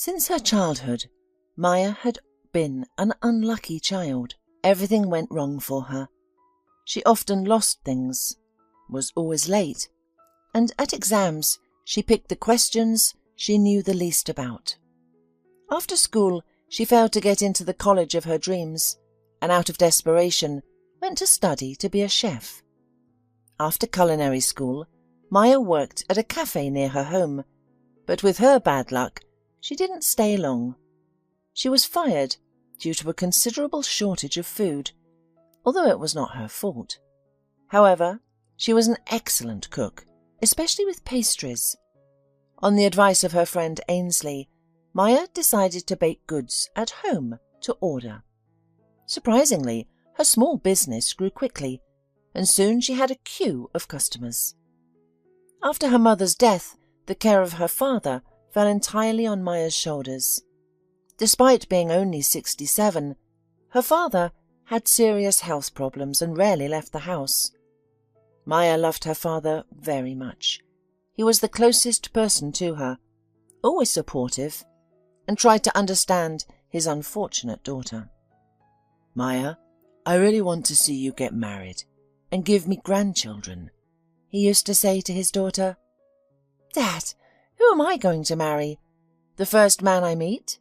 Since her childhood, Maya had been an unlucky child. Everything went wrong for her. She often lost things, was always late, and at exams she picked the questions she knew the least about. After school, she failed to get into the college of her dreams, and out of desperation went to study to be a chef. After culinary school, Maya worked at a cafe near her home, but with her bad luck, she didn't stay long. She was fired due to a considerable shortage of food, although it was not her fault. However, she was an excellent cook, especially with pastries. On the advice of her friend Ainsley, Maya decided to bake goods at home to order. Surprisingly, her small business grew quickly, and soon she had a queue of customers. After her mother's death, the care of her father fell entirely on Maya's shoulders. Despite being only 67, her father had serious health problems and rarely left the house. Maya loved her father very much. He was the closest person to her, always supportive, and tried to understand his unfortunate daughter. "Maya, I really want to see you get married and give me grandchildren," he used to say to his daughter. "Dad, who am I going to marry? The first man I meet?"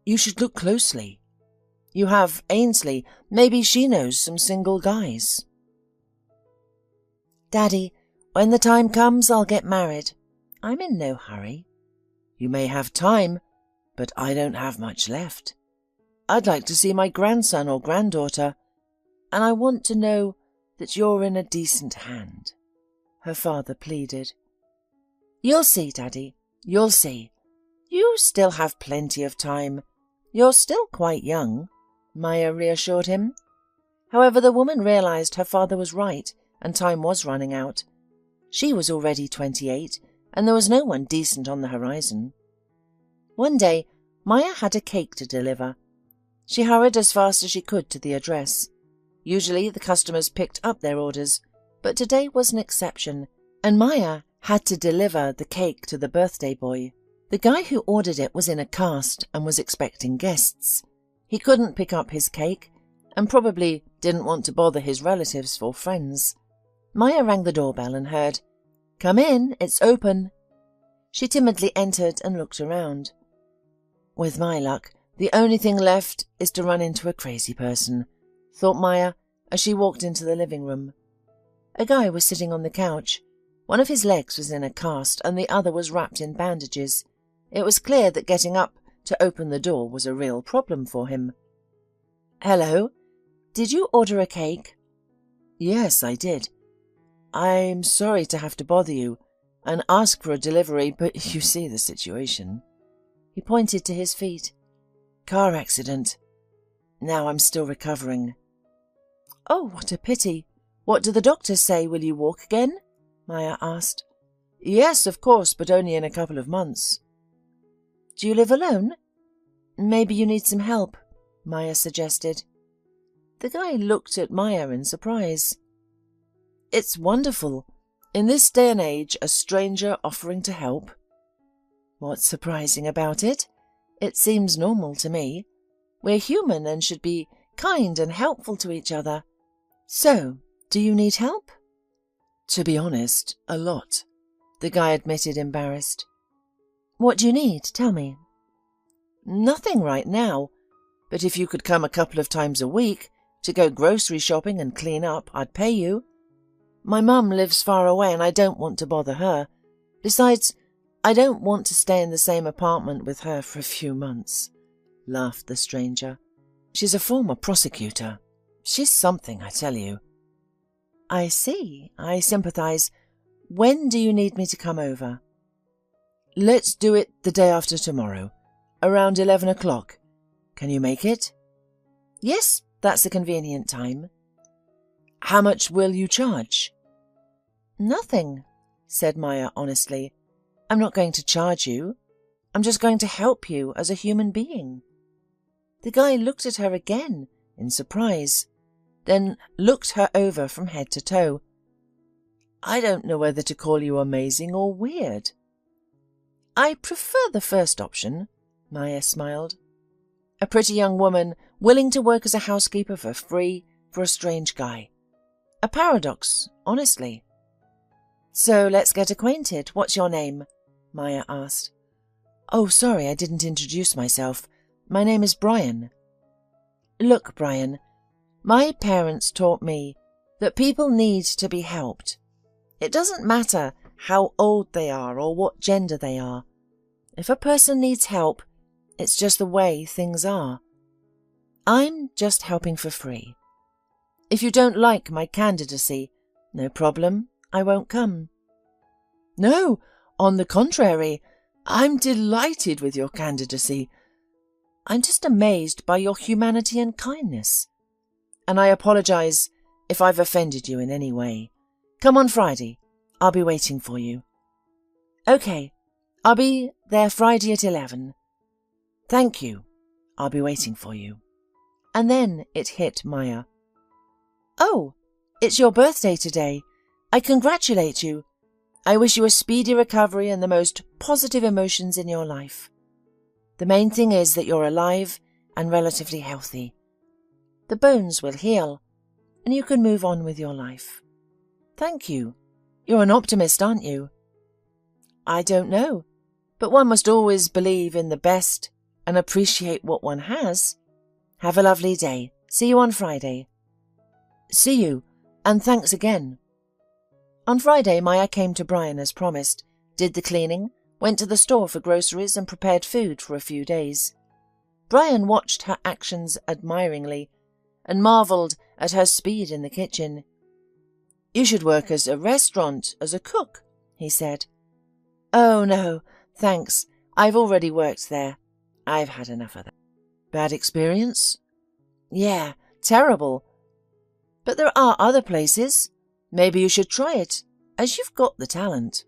"You should look closely. You have Ainsley. Maybe she knows some single guys." "Daddy, when the time comes, I'll get married. I'm in no hurry." "You may have time, but I don't have much left. I'd like to see my grandson or granddaughter, and I want to know that you're in a decent hand," her father pleaded. "You'll see, Daddy, you'll see. You still have plenty of time. You're still quite young," Maya reassured him. However, the woman realized her father was right and time was running out. She was already 28, and there was no one decent on the horizon. One day, Maya had a cake to deliver. She hurried as fast as she could to the address. Usually the customers picked up their orders, but today was an exception, and Maya had to deliver the cake to the birthday boy. The guy who ordered it was in a cast and was expecting guests. He couldn't pick up his cake and probably didn't want to bother his relatives or friends. Maya rang the doorbell and heard, "Come in, it's open." She timidly entered and looked around. "With my luck, the only thing left is to run into a crazy person," thought Maya as she walked into the living room. A guy was sitting on the couch. One of his legs was in a cast and the other was wrapped in bandages. It was clear that getting up to open the door was a real problem for him. "Hello, did you order a cake?" "Yes, I did. I'm sorry to have to bother you and ask for a delivery, but you see the situation." He pointed to his feet. "Car accident. Now I'm still recovering." "Oh, what a pity. What do the doctors say? Will you walk again?" Maya asked. "Yes, of course, but only in a couple of months." "Do you live alone? Maybe you need some help," Maya suggested. The guy looked at Maya in surprise. "It's wonderful. In this day and age, a stranger offering to help." "What's surprising about it? It seems normal to me. We're human and should be kind and helpful to each other. So, do you need help?" "To be honest, a lot," the guy admitted, embarrassed. "What do you need? Tell me." "Nothing right now, but if you could come a couple of times a week to go grocery shopping and clean up, I'd pay you. My mum lives far away and I don't want to bother her. Besides, I don't want to stay in the same apartment with her for a few months," laughed the stranger. "She's a former prosecutor. She's something, I tell you." "I see. I sympathize. When do you need me to come over?" "Let's do it the day after tomorrow, around 11 o'clock. Can you make it?" "Yes, that's a convenient time." "How much will you charge?" "Nothing," said Maya honestly. "I'm not going to charge you. I'm just going to help you as a human being." The guy looked at her again in surprise, then looked her over from head to toe. "I don't know whether to call you amazing or weird." I prefer the first option, Maya smiled. A pretty young woman willing to work as a housekeeper for free for a strange guy. A paradox, honestly. So let's get acquainted. What's your name? Maya asked. Oh, sorry, I didn't introduce myself. My name is Brian. Look, Brian, my parents taught me that people need to be helped. It doesn't matter how old they are or what gender they are. If a person needs help, it's just the way things are. I'm just helping for free. If you don't like my candidacy, no problem, I won't come. No, on the contrary, I'm delighted with your candidacy. I'm just amazed by your humanity and kindness. And I apologize if I've offended you in any way. Come on Friday. I'll be waiting for you. Okay, I'll be there Friday at 11. Thank you. I'll be waiting for you. And then it hit Maya. Oh, it's your birthday today. I congratulate you. I wish you a speedy recovery and the most positive emotions in your life. The main thing is that you're alive and relatively healthy. The bones will heal, and you can move on with your life. Thank you. You're an optimist, aren't you? I don't know, but one must always believe in the best and appreciate what one has. Have a lovely day. See you on Friday. See you, and thanks again. On Friday, Maya came to Brian as promised, did the cleaning, went to the store for groceries and prepared food for a few days. Brian watched her actions admiringly and marvelled at her speed in the kitchen. You should work as a restaurant, as a cook, he said. Oh, no, thanks. I've already worked there. I've had enough of that. Bad experience? Yeah, terrible. But there are other places. Maybe you should try it, as you've got the talent.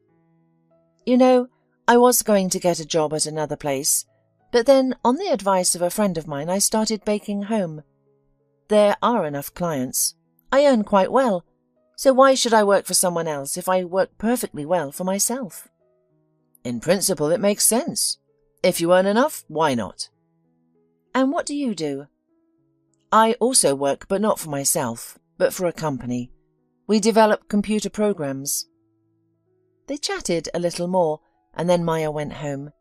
You know, I was going to get a job at another place, but then, on the advice of a friend of mine, I started baking home. There are enough clients. I earn quite well, so why should I work for someone else if I work perfectly well for myself? In principle, it makes sense. If you earn enough, why not? And what do you do? I also work, but not for myself, but for a company. We develop computer programs. They chatted a little more, and then Maya went home.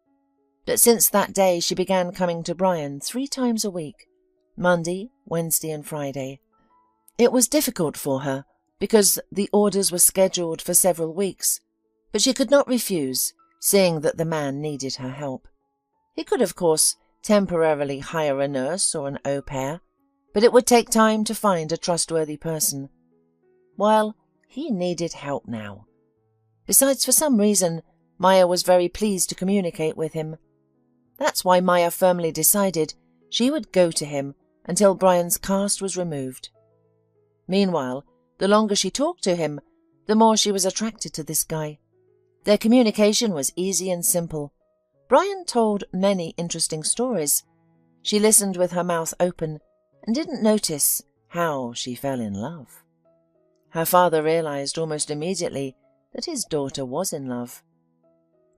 But since that day, she began coming to Brian 3 times a week, Monday, Wednesday and Friday. It was difficult for her, because the orders were scheduled for several weeks, but she could not refuse, seeing that the man needed her help. He could, of course, temporarily hire a nurse or an au pair, but it would take time to find a trustworthy person. Well, he needed help now. Besides, for some reason, Maya was very pleased to communicate with him. That's why Maya firmly decided she would go to him until Brian's cast was removed. Meanwhile, the longer she talked to him, the more she was attracted to this guy. Their communication was easy and simple. Brian told many interesting stories. She listened with her mouth open and didn't notice how she fell in love. Her father realized almost immediately that his daughter was in love.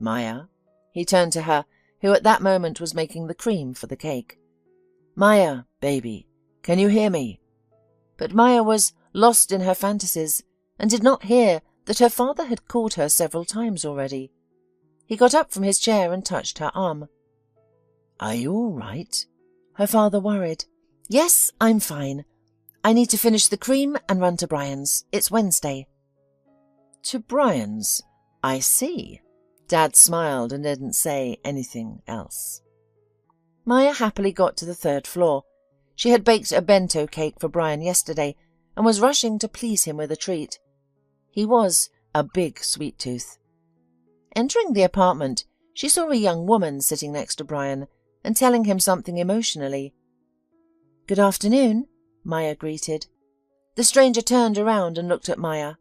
Maya, he turned to her, who at that moment was making the cream for the cake. Maya, baby, can you hear me? But Maya was lost in her fantasies and did not hear that her father had called her several times already. He got up from his chair and touched her arm. Are you all right? Her father worried. Yes, I'm fine. I need to finish the cream and run to Brian's. It's Wednesday. To Brian's? I see. Dad smiled and didn't say anything else. Maya happily got to the 3rd floor. She had baked a bento cake for Brian yesterday and was rushing to please him with a treat. He was a big sweet tooth. Entering the apartment, she saw a young woman sitting next to Brian and telling him something emotionally. Good afternoon, Maya greeted. The stranger turned around and looked at Maya.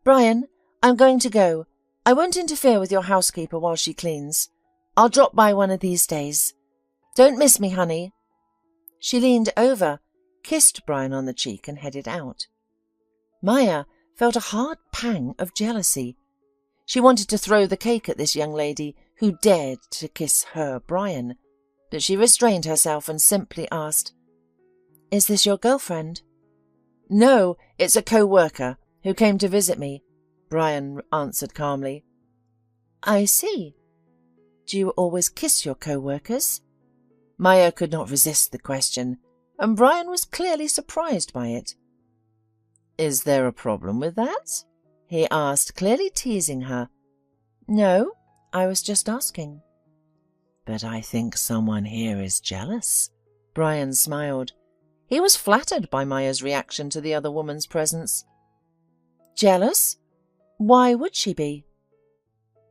Brian, I'm going to go. I won't interfere with your housekeeper while she cleans. I'll drop by one of these days. Don't miss me, honey. She leaned over, kissed Brian on the cheek and headed out. Maya felt a hard pang of jealousy. She wanted to throw the cake at this young lady who dared to kiss her, Brian, but she restrained herself and simply asked, "Is this your girlfriend?" "No, it's a co-worker who came to visit me," Brian answered calmly. "I see. Do you always kiss your co-workers?" Maya could not resist the question, and Brian was clearly surprised by it. "Is there a problem with that?" he asked, clearly teasing her. "No, I was just asking." "But I think someone here is jealous." Brian smiled. He was flattered by Maya's reaction to the other woman's presence. "Jealous? Why would she be?"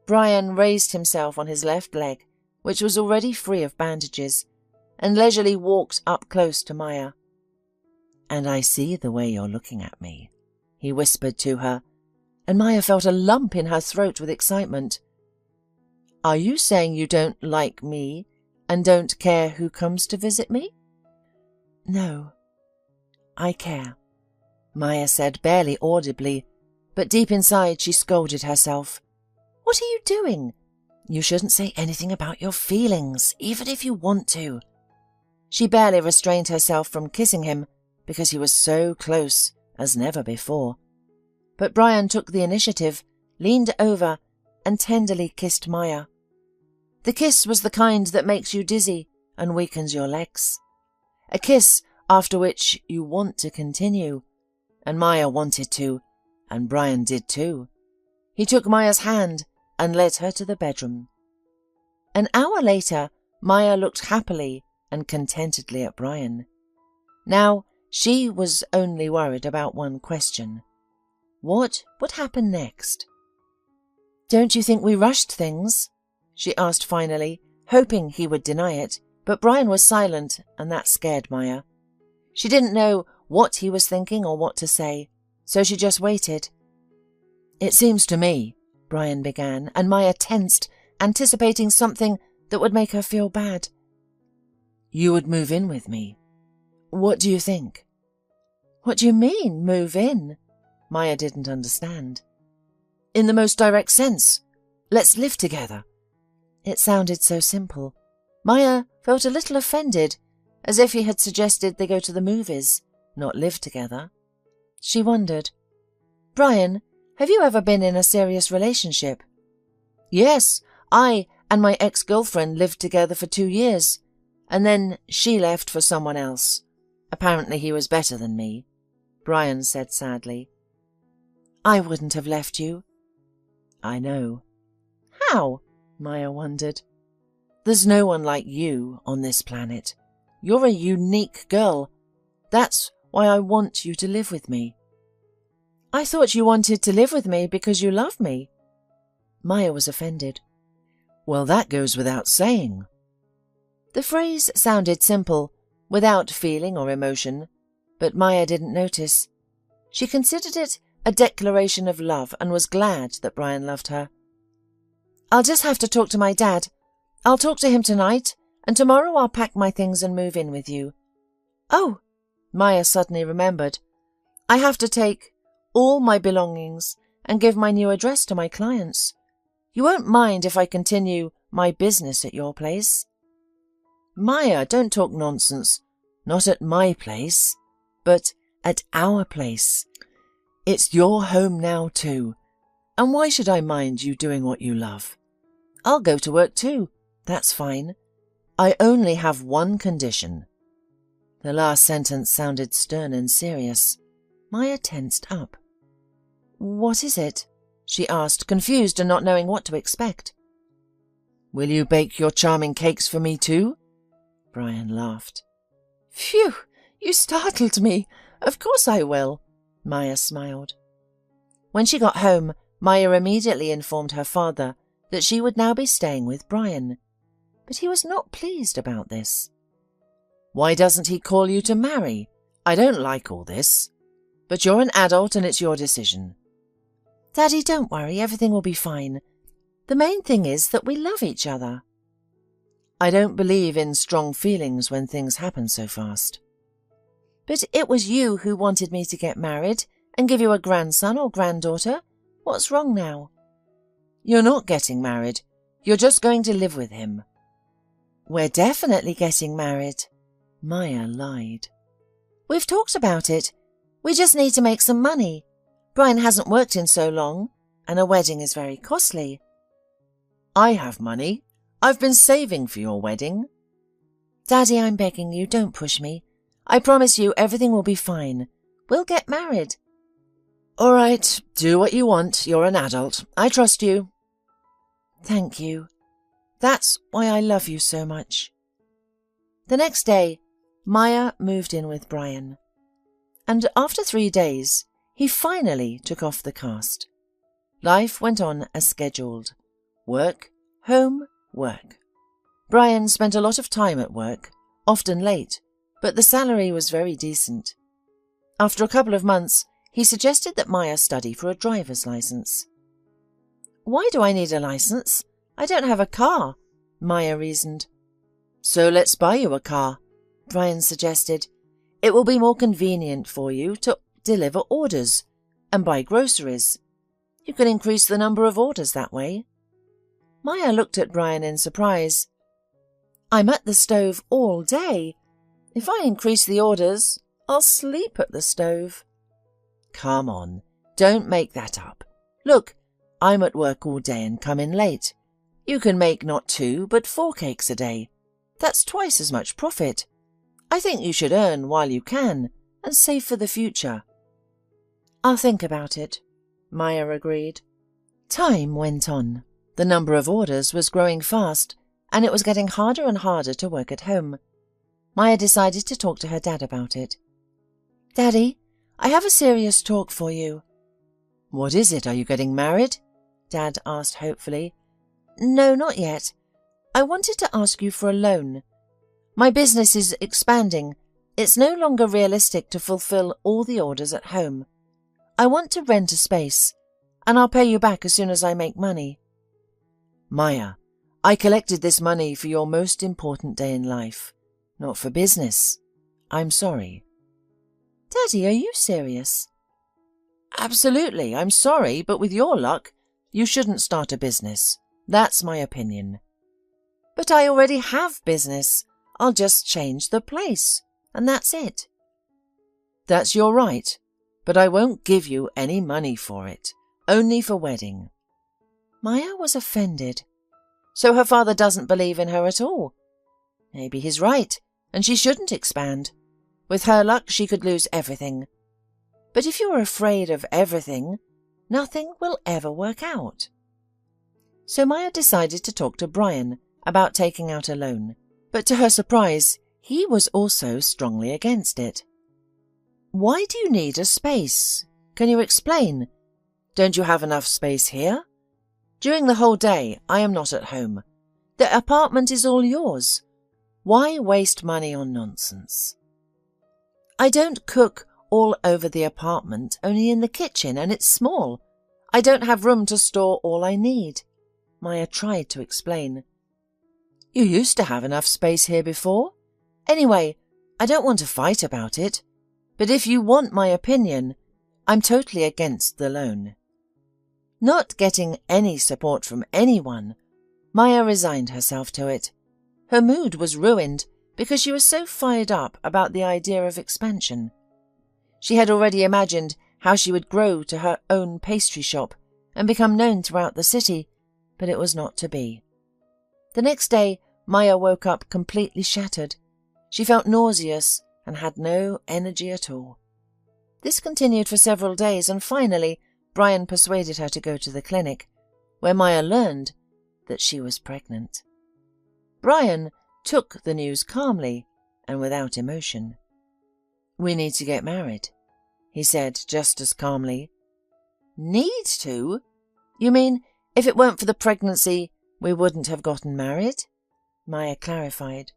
Brian raised himself on his left leg, which was already free of bandages, and leisurely walked up close to Maya. "And I see the way you're looking at me," he whispered to her, and Maya felt a lump in her throat with excitement. "Are you saying you don't like me and don't care who comes to visit me?" "No, I care," Maya said barely audibly, but deep inside she scolded herself. "What are you doing? You shouldn't say anything about your feelings, even if you want to." She barely restrained herself from kissing him because he was so close as never before. But Brian took the initiative, leaned over, and tenderly kissed Maya. The kiss was the kind that makes you dizzy and weakens your legs. A kiss after which you want to continue, and Maya wanted to, and Brian did too. He took Maya's hand and led her to the bedroom. An hour later, Maya looked happily and contentedly at Brian. Now, she was only worried about one question. What would happen next? "Don't you think we rushed things?" she asked finally, hoping he would deny it, but Brian was silent, and that scared Maya. She didn't know what he was thinking or what to say, so she just waited. "It seems to me," Brian began, and Maya tensed, anticipating something that would make her feel bad. "You would move in with me. What do you think?" "What do you mean, move in?" Maya didn't understand. "In the most direct sense. Let's live together." It sounded so simple. Maya felt a little offended, as if he had suggested they go to the movies, not live together. She wondered, "Brian, have you ever been in a serious relationship?" "Yes, I and my ex-girlfriend lived together for 2 years, and then she left for someone else. Apparently he was better than me," Brian said sadly. "I wouldn't have left you." "I know." "How?" Maya wondered. "There's no one like you on this planet. You're a unique girl. That's why I want you to live with me." "I thought you wanted to live with me because you love me." Maya was offended. "Well, that goes without saying." The phrase sounded simple, without feeling or emotion, but Maya didn't notice. She considered it a declaration of love and was glad that Brian loved her. "I'll just have to talk to my dad. I'll talk to him tonight, and tomorrow I'll pack my things and move in with you." "Oh," Maya suddenly remembered, "I have to take all my belongings and give my new address to my clients. You won't mind if I continue my business at your place?" "Maya, don't talk nonsense. Not at my place, but at our place. It's your home now too, and why should I mind you doing what you love? I'll go to work too. That's fine. I only have one condition." The last sentence sounded stern and serious. Maya tensed up. "What is it?" she asked, confused and not knowing what to expect. "Will you bake your charming cakes for me too?" Brian laughed. "Phew, you startled me. Of course I will," Maya smiled. When she got home, Maya immediately informed her father that she would now be staying with Brian. But he was not pleased about this. "Why doesn't he call you to marry? I don't like all this. But you're an adult and it's your decision." "Daddy, don't worry, everything will be fine. The main thing is that we love each other." "I don't believe in strong feelings when things happen so fast." "But it was you who wanted me to get married and give you a grandson or granddaughter. What's wrong now?" "You're not getting married. You're just going to live with him." "We're definitely getting married." Maya lied. "We've talked about it. We just need to make some money. Brian hasn't worked in so long, and a wedding is very costly." "I have money. I've been saving for your wedding." "Daddy, I'm begging you, don't push me. I promise you everything will be fine. We'll get married." "All right, do what you want. You're an adult. I trust you." "Thank you. That's why I love you so much." The next day, Maya moved in with Brian. And after 3 days, he finally took off the cast. Life went on as scheduled. Work, home, work. Brian spent a lot of time at work, often late, but the salary was very decent. After a couple of months, he suggested that Maya study for a driver's license. "Why do I need a license? I don't have a car," Maya reasoned. "So let's buy you a car," Brian suggested. "It will be more convenient for you to deliver orders and buy groceries. You can increase the number of orders that way." Maya looked at Brian in surprise. "I'm at the stove all day. If I increase the orders, I'll sleep at the stove." "Come on, don't make that up. Look, I'm at work all day and come in late. You can make not 2 but 4 cakes a day. That's twice as much profit. I think you should earn while you can and save for the future." "I'll think about it," Maya agreed. Time went on. The number of orders was growing fast, and it was getting harder and harder to work at home. Maya decided to talk to her dad about it. "Daddy, I have a serious talk for you." "What is it? Are you getting married?" Dad asked hopefully. "No, not yet. I wanted to ask you for a loan. My business is expanding. It's no longer realistic to fulfill all the orders at home. I want to rent a space, and I'll pay you back as soon as I make money." "Maya, I collected this money for your most important day in life, not for business. I'm sorry." "Daddy, are you serious?" "Absolutely, I'm sorry, but with your luck, you shouldn't start a business. That's my opinion." "But I already have business. I'll just change the place, and that's it." "That's your right, but I won't give you any money for it, only for wedding." Maya was offended. So her father doesn't believe in her at all. Maybe he's right, and she shouldn't expand. With her luck, she could lose everything. But if you're afraid of everything, nothing will ever work out. So Maya decided to talk to Brian about taking out a loan, but to her surprise, he was also strongly against it. "Why do you need a space? Can you explain? Don't you have enough space here? During the whole day, I am not at home. The apartment is all yours. Why waste money on nonsense?" "I don't cook all over the apartment, only in the kitchen, and it's small. I don't have room to store all I need," Maya tried to explain. "You used to have enough space here before. Anyway, I don't want to fight about it. But if you want my opinion, I'm totally against the loan." Not getting any support from anyone, Maya resigned herself to it. Her mood was ruined because she was so fired up about the idea of expansion. She had already imagined how she would grow to her own pastry shop and become known throughout the city, but it was not to be. The next day, Maya woke up completely shattered. She felt nauseous and had no energy at all. This continued for several days, and finally Brian persuaded her to go to the clinic, where Maya learned that she was pregnant. Brian took the news calmly and without emotion. "We need to get married," he said just as calmly. "Need to? You mean if it weren't for the pregnancy, we wouldn't have gotten married?" Maya clarified.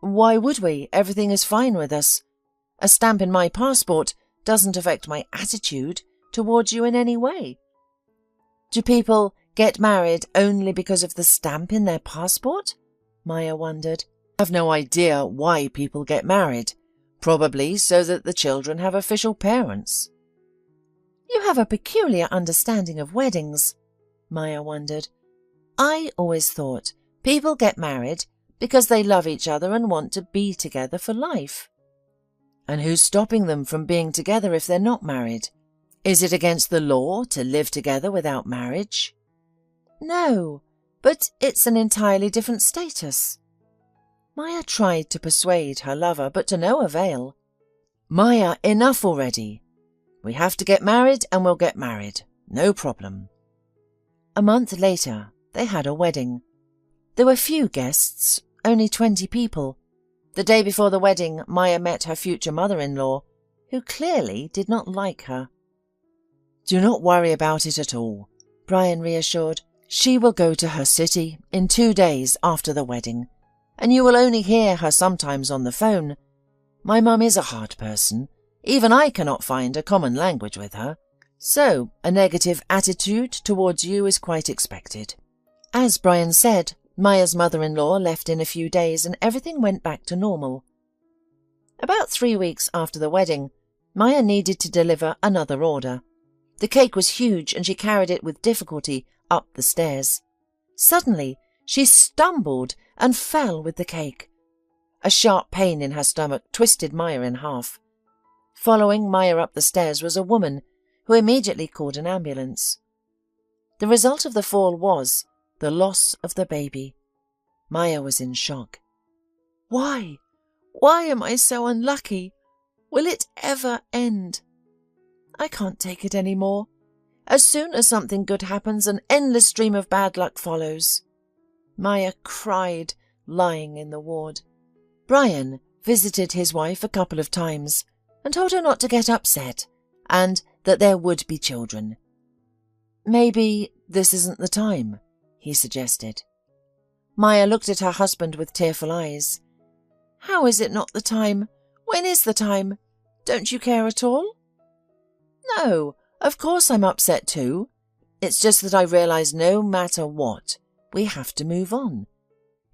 "Why would we? Everything is fine with us. A stamp in my passport doesn't affect my attitude towards you in any way." "Do people get married only because of the stamp in their passport?" Maya wondered. "I have no idea why people get married. Probably so that the children have official parents." "You have a peculiar understanding of weddings," Maya wondered. I always thought people get married because they love each other and want to be together for life. And who's stopping them from being together if they're not married? Is it against the law to live together without marriage? No, but it's an entirely different status. Maya tried to persuade her lover, but to no avail. Maya, enough already. We have to get married and we'll get married. No problem. A month later, they had a wedding. There were few guests, only 20 people. The day before the wedding, Maya met her future mother-in-law, who clearly did not like her. Do not worry about it at all, Brian reassured. She will go to her city in 2 days after the wedding, and you will only hear her sometimes on the phone. My mum is a hard person. Even I cannot find a common language with her. So, a negative attitude towards you is quite expected. As Brian said, Maya's mother-in-law left in a few days and everything went back to normal. About 3 weeks after the wedding, Maya needed to deliver another order. The cake was huge and she carried it with difficulty up the stairs. Suddenly, she stumbled and fell with the cake. A sharp pain in her stomach twisted Maya in half. Following Maya up the stairs was a woman who immediately called an ambulance. The result of the fall was the loss of the baby. Maya was in shock. Why? Why am I so unlucky? Will it ever end? I can't take it any more. As soon as something good happens, an endless stream of bad luck follows. Maya cried, lying in the ward. Brian visited his wife a couple of times and told her not to get upset and that there would be children. Maybe this isn't the time, he suggested. Maya looked at her husband with tearful eyes. How is it not the time? When is the time? Don't you care at all? No, of course I'm upset too. It's just that I realize no matter what, we have to move on.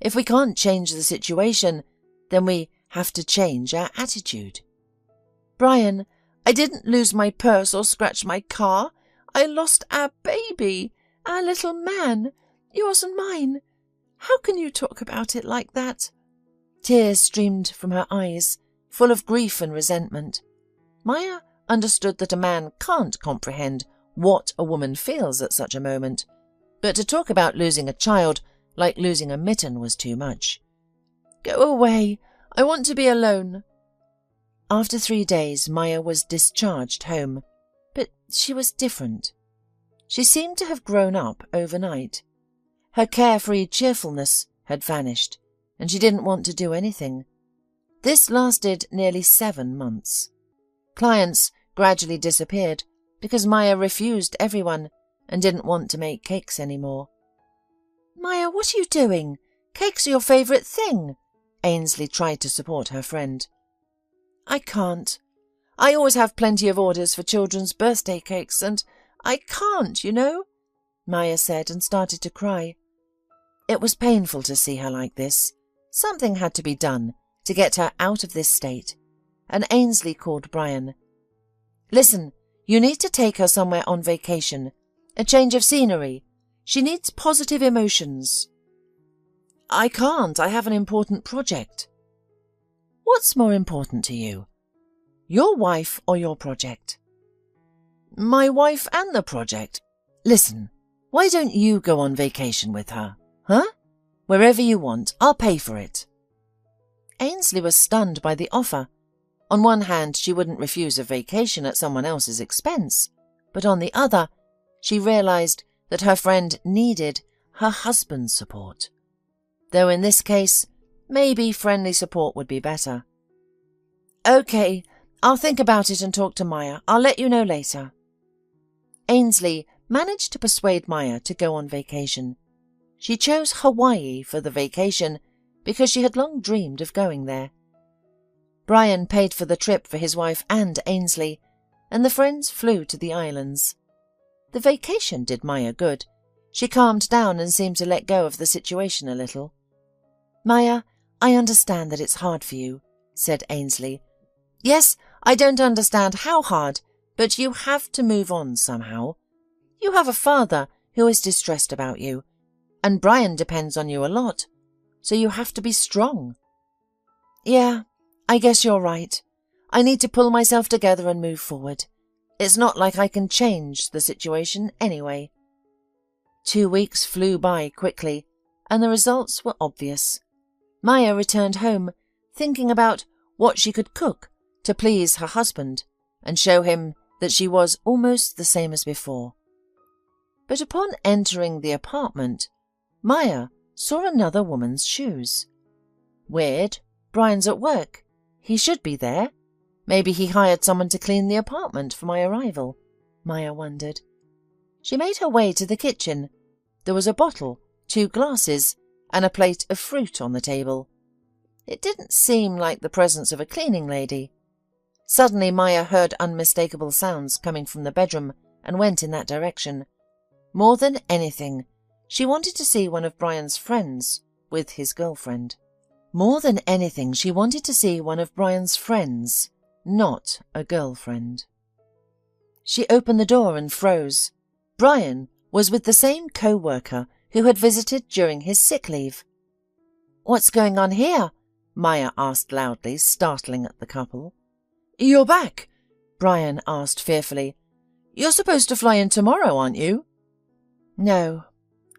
If we can't change the situation, then we have to change our attitude. Brian, I didn't lose my purse or scratch my car. I lost our baby, our little man, yours and mine. How can you talk about it like that? Tears streamed from her eyes, full of grief and resentment. Maya understood that a man can't comprehend what a woman feels at such a moment, but to talk about losing a child like losing a mitten was too much. Go away. I want to be alone. After 3 days, Maya was discharged home, but she was different. She seemed to have grown up overnight. Her carefree cheerfulness had vanished, and she didn't want to do anything. This lasted nearly 7 months. Clients gradually disappeared because Maya refused everyone and didn't want to make cakes anymore. Maya, what are you doing? Cakes are your favourite thing. Ainsley tried to support her friend. I can't. I always have plenty of orders for children's birthday cakes, and I can't, you know, Maya said and started to cry. It was painful to see her like this. Something had to be done to get her out of this state, and Ainsley called Brian. Listen, you need to take her somewhere on vacation, a change of scenery. She needs positive emotions. I can't. I have an important project. What's more important to you? Your wife or your project? My wife and the project. Listen, why don't you go on vacation with her? Huh? Wherever you want, I'll pay for it. Ainsley was stunned by the offer. On one hand, she wouldn't refuse a vacation at someone else's expense, but on the other, she realized that her friend needed her husband's support. Though in this case, maybe friendly support would be better. Okay, I'll think about it and talk to Maya. I'll let you know later. Ainsley managed to persuade Maya to go on vacation. She chose Hawaii for the vacation because she had long dreamed of going there. Brian paid for the trip for his wife and Ainsley, and the friends flew to the islands. The vacation did Maya good. She calmed down and seemed to let go of the situation a little. Maya, I understand that it's hard for you, said Ainsley. Yes, I don't understand how hard, but you have to move on somehow. You have a father who is distressed about you, and Brian depends on you a lot, so you have to be strong. Yeah, I guess you're right. I need to pull myself together and move forward. It's not like I can change the situation anyway. 2 weeks flew by quickly, and the results were obvious. Maya returned home, thinking about what she could cook to please her husband and show him that she was almost the same as before. But upon entering the apartment, Maya saw another woman's shoes. Weird, Brian's at work. He should be there. Maybe he hired someone to clean the apartment for my arrival, Maya wondered. She made her way to the kitchen. There was a bottle, 2 glasses, and a plate of fruit on the table. It didn't seem like the presence of a cleaning lady. Suddenly Maya heard unmistakable sounds coming from the bedroom and went in that direction. More than anything, she wanted to see one of Brian's friends with his girlfriend. More than anything, she wanted to see one of Brian's friends, not a girlfriend. She opened the door and froze. Brian was with the same co-worker who had visited during his sick leave. "What's going on here?" Maya asked loudly, startling at the couple. "You're back?" Brian asked fearfully. "You're supposed to fly in tomorrow, aren't you?" "No.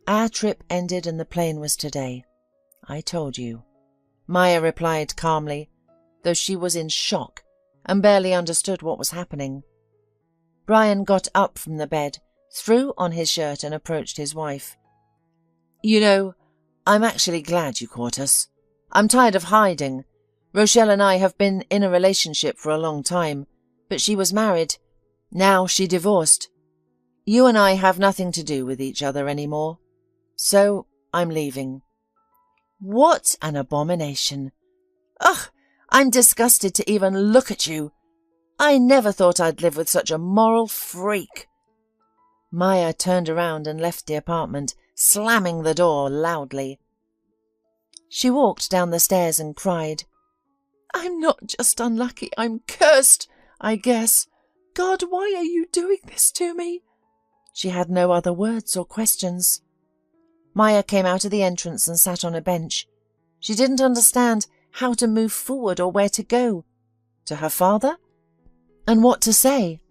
Our trip ended and the plane was today. I told you," Maya replied calmly, though she was in shock and barely understood what was happening. Brian got up from the bed, threw on his shirt and approached his wife. "You know, I'm actually glad you caught us. I'm tired of hiding. Rochelle and I have been in a relationship for a long time, but she was married. Now she divorced. You and I have nothing to do with each other anymore. So I'm leaving." "What an abomination! Ugh, I'm disgusted to even look at you. I never thought I'd live with such a moral freak." Maya turned around and left the apartment, slamming the door loudly. She walked down the stairs and cried, "I'm not just unlucky, I'm cursed, I guess. God, why are you doing this to me?" She had no other words or questions. Maya came out of the entrance and sat on a bench. She didn't understand how to move forward or where to go. To her father? And what to say?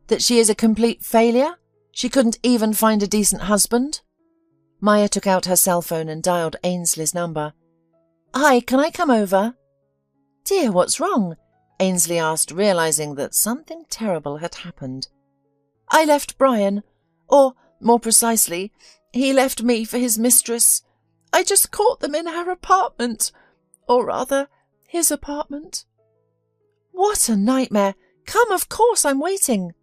That she is a complete failure? She couldn't even find a decent husband? Maya took out her cell phone and dialed Ainsley's number. "Hi, can I come over?" "Dear, what's wrong?" Ainsley asked, realizing that something terrible had happened. "I left Brian. Or, more precisely, he left me for his mistress. I just caught them in her apartment. Or rather, his apartment." "What a nightmare! Come, of course, I'm waiting."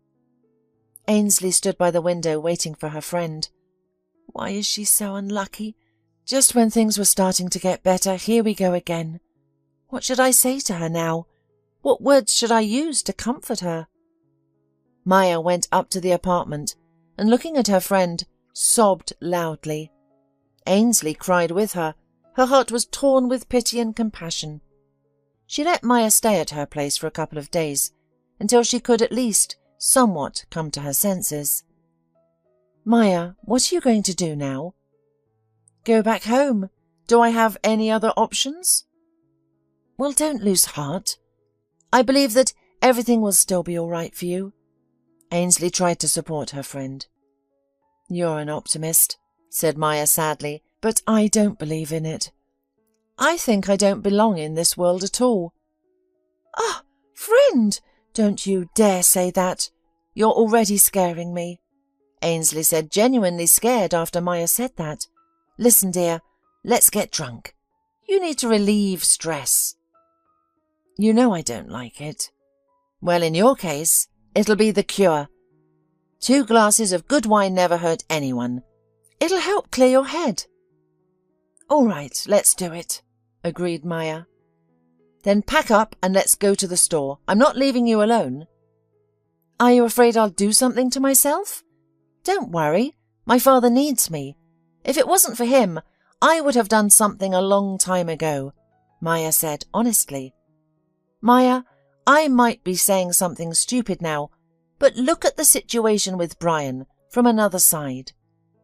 Ainsley stood by the window waiting for her friend. Why is she so unlucky? Just when things were starting to get better, here we go again. What should I say to her now? What words should I use to comfort her? Maya went up to the apartment and, looking at her friend, sobbed loudly. Ainsley cried with her. Her heart was torn with pity and compassion. She let Maya stay at her place for a couple of days, until she could at least somewhat come to her senses. "Maya, what are you going to do now?" "Go back home. Do I have any other options?" "Well, don't lose heart. I believe that everything will still be all right for you." Ainsley tried to support her friend. "You're an optimist," said Maya sadly, "but I don't believe in it. I think I don't belong in this world at all." "Ah, friend, don't you dare say that. You're already scaring me," Ainsley said, genuinely scared after Maya said that. "Listen, dear, let's get drunk. You need to relieve stress." "You know I don't like it." "Well, in your case, it'll be the cure. 2 glasses of good wine never hurt anyone. It'll help clear your head." "All right, let's do it," agreed Maya. "Then pack up and let's go to the store. I'm not leaving you alone." "Are you afraid I'll do something to myself?" "Don't worry. My father needs me. If it wasn't for him, I would have done something a long time ago," Maya said honestly. "Maya, I might be saying something stupid now, but look at the situation with Brian from another side.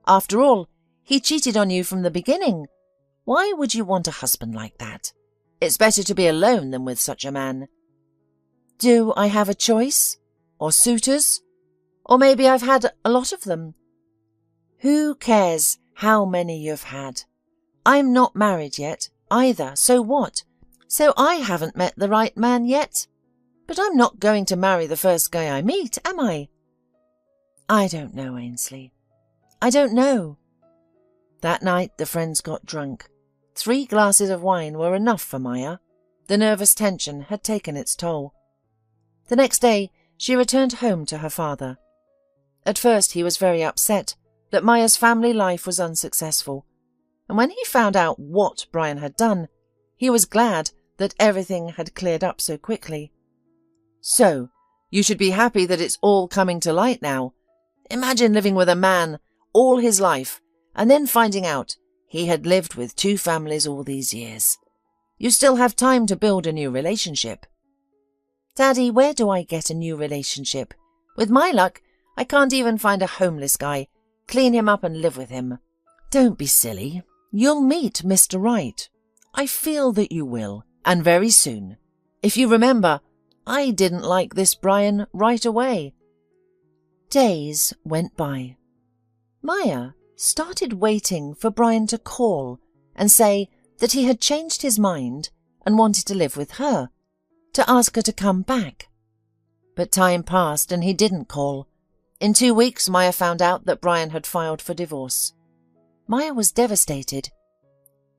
After all, He cheated on you from the beginning. Why would you want a husband like that? It's better to be alone than with such a man. Do I have a choice? Or suitors? Or maybe I've had a lot of them. Who cares how many you've had? I'm not married yet, either, so what? So I haven't met the right man yet. But I'm not going to marry the first guy I meet, am I? I don't know, Ainsley. I don't know. That night the friends got drunk. 3 glasses of wine were enough for Maya. The nervous tension had taken its toll. The next day she returned home to her father. At first he was very upset that Maya's family life was unsuccessful, and when he found out what Brian had done, he was glad that everything had cleared up so quickly. So, you should be happy that it's all coming to light now. Imagine living with a man all his life and then finding out he had lived with 2 families all these years. You still have time to build a new relationship. Daddy, where do I get a new relationship? With my luck, I can't even find a homeless guy, clean him up and live with him. Don't be silly. You'll meet Mr. Right. I feel that you will, and very soon. If you remember, I didn't like this Brian right away. Days went by. Maya started waiting for Brian to call and say that he had changed his mind and wanted to live with her, to ask her to come back. But time passed and he didn't call. In 2 weeks, Maya found out that Brian had filed for divorce. Maya was devastated.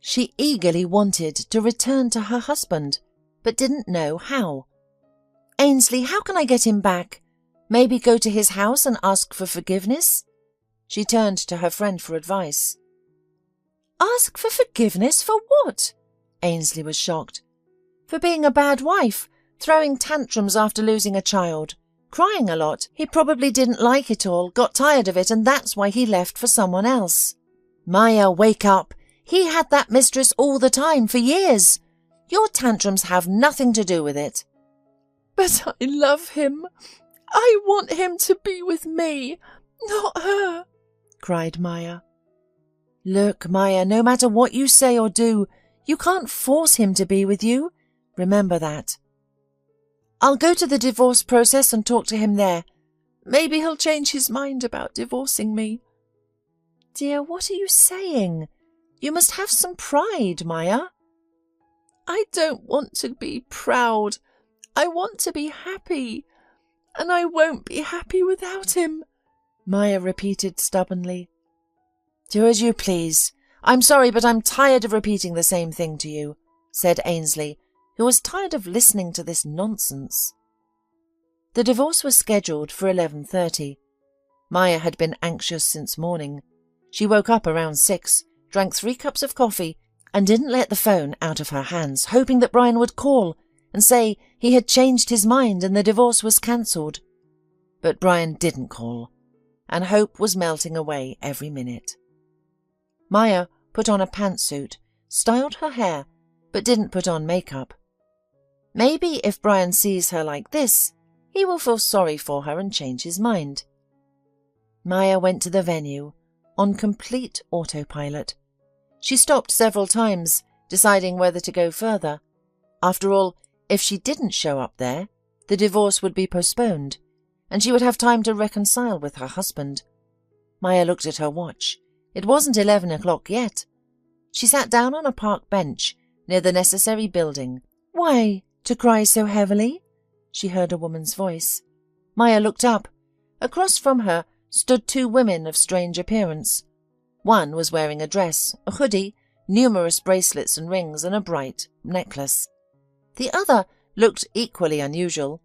She eagerly wanted to return to her husband, but didn't know how. Ainsley, how can I get him back? Maybe go to his house and ask for forgiveness? She turned to her friend for advice. Ask for forgiveness for what? Ainsley was shocked. For being a bad wife, throwing tantrums after losing a child, crying a lot. He probably didn't like it all, got tired of it, and that's why he left for someone else. Maya, wake up. He had that mistress all the time for years. Your tantrums have nothing to do with it. But I love him. I want him to be with me, not her, cried Maya. Look, Maya, no matter what you say or do, you can't force him to be with you. Remember that. I'll go to the divorce process and talk to him there. Maybe he'll change his mind about divorcing me. Dear, what are you saying? You must have some pride, Maya. I don't want to be proud. I want to be happy. And I won't be happy without him, Maya repeated stubbornly. Do as you please. I'm sorry, but I'm tired of repeating the same thing to you, said Ainsley, who was tired of listening to this nonsense. The divorce was scheduled for 11:30. Maya had been anxious since morning. She woke up around 6, drank 3 cups of coffee, and didn't let the phone out of her hands, hoping that Brian would call and say he had changed his mind and the divorce was cancelled. But Brian didn't call, and hope was melting away every minute. Maya put on a pantsuit, styled her hair, but didn't put on makeup. Maybe if Brian sees her like this, he will feel sorry for her and change his mind. Maya went to the venue, on complete autopilot. She stopped several times, deciding whether to go further. After all, if she didn't show up there, the divorce would be postponed, and she would have time to reconcile with her husband. Maya looked at her watch. It wasn't 11 o'clock yet. She sat down on a park bench near the necessary building. Why, to cry so heavily? She heard a woman's voice. Maya looked up. Across from her stood 2 women of strange appearance. One was wearing a dress, a hoodie, numerous bracelets and rings, and a bright necklace. The other looked equally unusual.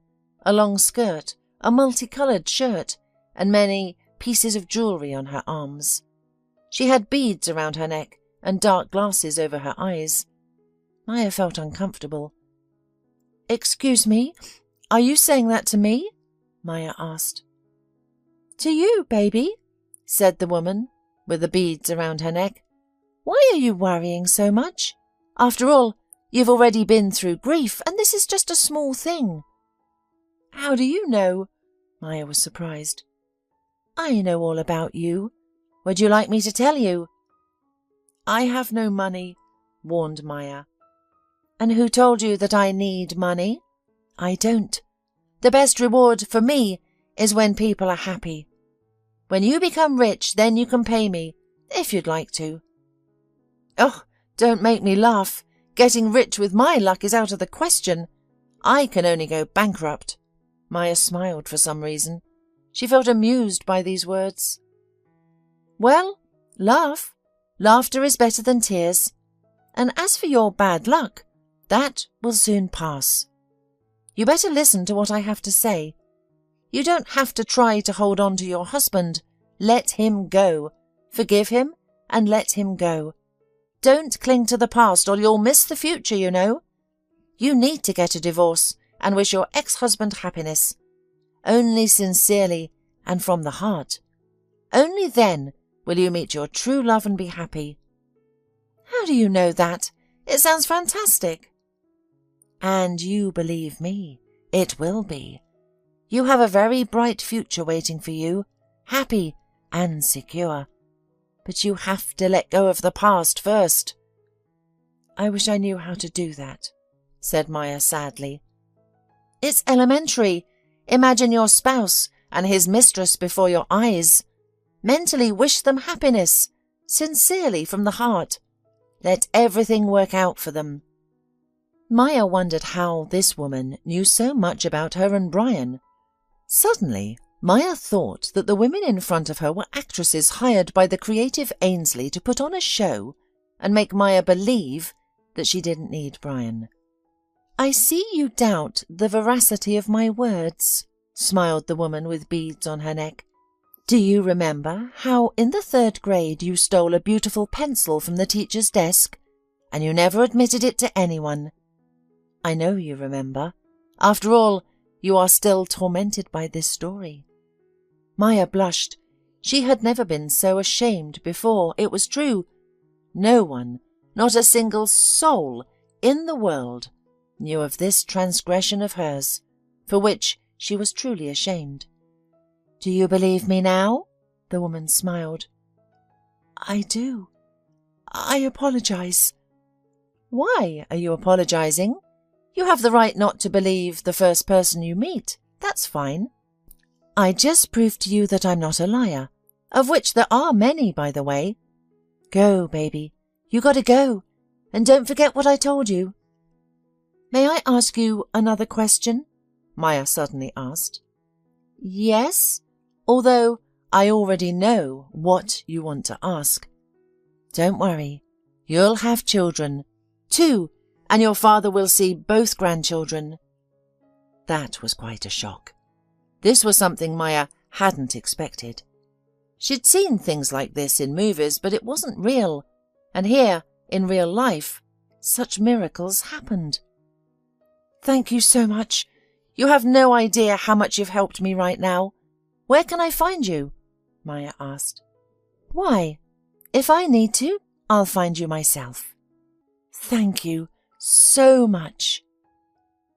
A long skirt, a multicoloured shirt, and many pieces of jewellery on her arms. She had beads around her neck and dark glasses over her eyes. Maya felt uncomfortable. Excuse me, are you saying that to me? Maya asked. To you, baby, said the woman, with the beads around her neck. Why are you worrying so much? After all, you've already been through grief, and this is just a small thing. How do you know? Maya was surprised. I know all about you. Would you like me to tell you? I have no money, warned Maya. And who told you that I need money? I don't. The best reward for me is when people are happy. When you become rich, then you can pay me, if you'd like to. Oh, don't make me laugh. Getting rich with my luck is out of the question. I can only go bankrupt. Maya smiled for some reason. She felt amused by these words. Well, laugh. Laughter is better than tears. And as for your bad luck, that will soon pass. You better listen to what I have to say. You don't have to try to hold on to your husband. Let him go. Forgive him and let him go. Don't cling to the past or you'll miss the future, you know. You need to get a divorce and wish your ex-husband happiness. Only sincerely and from the heart. Only then will you meet your true love and be happy. How do you know that? It sounds fantastic. And you believe me, it will be. You have a very bright future waiting for you, happy and secure. But you have to let go of the past first. I wish I knew how to do that, said Maya sadly. It's elementary. Imagine your spouse and his mistress before your eyes. Mentally wish them happiness, sincerely from the heart. Let everything work out for them. Maya wondered how this woman knew so much about her and Brian. Suddenly, Maya thought that the women in front of her were actresses hired by the creative Ainsley to put on a show and make Maya believe that she didn't need Brian. I see you doubt the veracity of my words, smiled the woman with beads on her neck. Do you remember how in the 3rd grade you stole a beautiful pencil from the teacher's desk and you never admitted it to anyone? I know you remember. After all, you are still tormented by this story. Maya blushed. She had never been so ashamed before. It was true. No one, not a single soul in the world, knew of this transgression of hers, for which she was truly ashamed. Do you believe me now? The woman smiled. I do. I apologize. Why are you apologizing? You have the right not to believe the first person you meet. That's fine. I just proved to you that I'm not a liar, of which there are many, by the way. Go, baby. You gotta go. And don't forget what I told you. May I ask you another question? Maya suddenly asked. Yes, although I already know what you want to ask. Don't worry. You'll have children. 2. And your father will see both grandchildren. That was quite a shock. This was something Maya hadn't expected. She'd seen things like this in movies, but it wasn't real. And here, in real life, such miracles happened. Thank you so much. You have no idea how much you've helped me right now. Where can I find you? Maya asked. Why? If I need to, I'll find you myself. Thank you so much.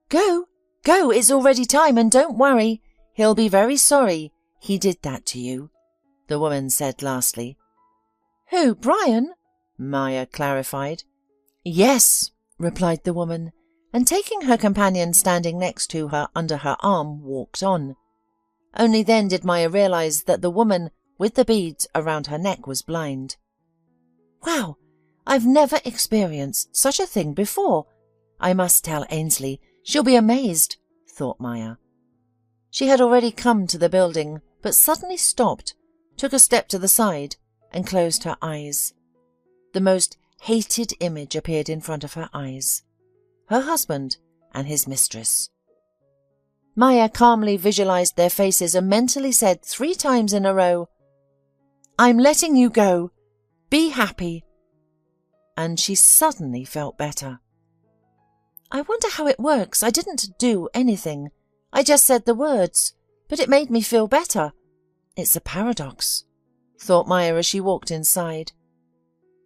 Go, it's already time and don't worry. He'll be very sorry he did that to you, the woman said lastly. Who, Brian? Maya clarified. Yes, replied the woman, and taking her companion standing next to her under her arm, walked on. Only then did Maya realize that the woman with the beads around her neck was blind. Wow, I've never experienced such a thing before. I must tell Ainsley. She'll be amazed, thought Maya. She had already come to the building, but suddenly stopped, took a step to the side, and closed her eyes. The most hated image appeared in front of her eyes. Her husband and his mistress. Maya calmly visualized their faces and mentally said 3 times in a row, I'm letting you go. Be happy. And she suddenly felt better. I wonder how it works. I didn't do anything. I just said the words, but it made me feel better. It's a paradox, thought Maya as she walked inside.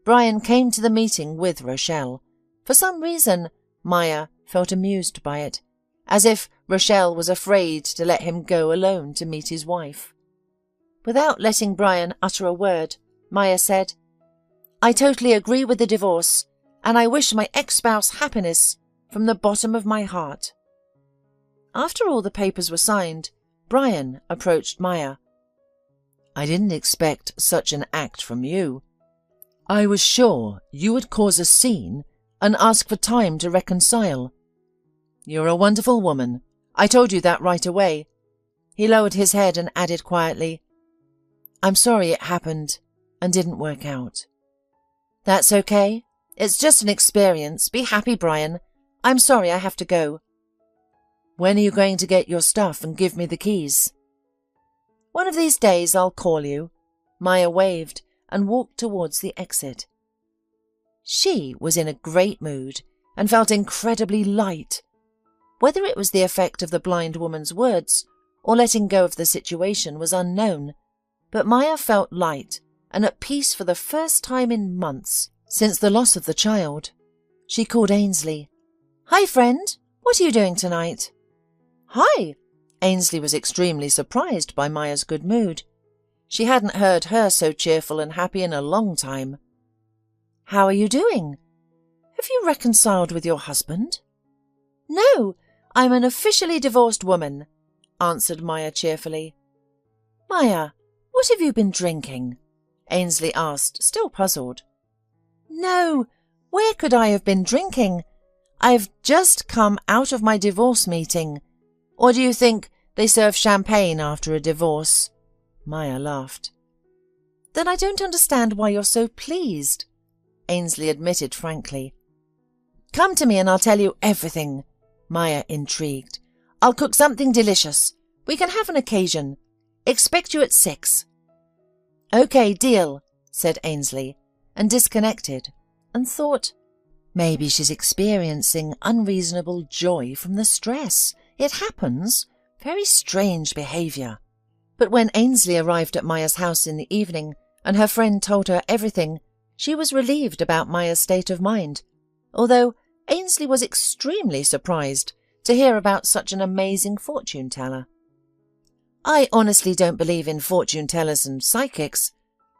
Brian came to the meeting with Rochelle. For some reason, Maya felt amused by it, as if Rochelle was afraid to let him go alone to meet his wife. Without letting Brian utter a word, Maya said, I totally agree with the divorce, and I wish my ex-spouse happiness from the bottom of my heart." After all the papers were signed, Brian approached Maya. "I didn't expect such an act from you. I was sure you would cause a scene and ask for time to reconcile. You're a wonderful woman. I told you that right away." He lowered his head and added quietly, "I'm sorry it happened and didn't work out." "That's okay. It's just an experience. Be happy, Brian. I'm sorry I have to go." "When are you going to get your stuff and give me the keys?" "One of these days I'll call you." Maya waved and walked towards the exit. She was in a great mood and felt incredibly light. Whether it was the effect of the blind woman's words or letting go of the situation was unknown, but Maya felt light and at peace for the first time in months since the loss of the child. She called Ainsley. "Hi, friend. What are you doing tonight?" "Hi." Ainsley was extremely surprised by Maya's good mood. She hadn't heard her so cheerful and happy in a long time. "How are you doing? Have you reconciled with your husband?" "No, I'm an officially divorced woman," answered Maya cheerfully. "Maya, what have you been drinking?" Ainsley asked, still puzzled. "No, where could I have been drinking? I've just come out of my divorce meeting. Or do you think they serve champagne after a divorce?" Maya laughed. "Then I don't understand why you're so pleased," Ainsley admitted frankly. "Come to me and I'll tell you everything," Maya intrigued. "I'll cook something delicious. We can have an occasion. Expect you at 6. "Okay, deal," said Ainsley, and disconnected, and thought, maybe she's experiencing unreasonable joy from the stress. It happens. Very strange behaviour. But when Ainsley arrived at Maya's house in the evening and her friend told her everything, she was relieved about Maya's state of mind, although Ainsley was extremely surprised to hear about such an amazing fortune-teller. "I honestly don't believe in fortune-tellers and psychics.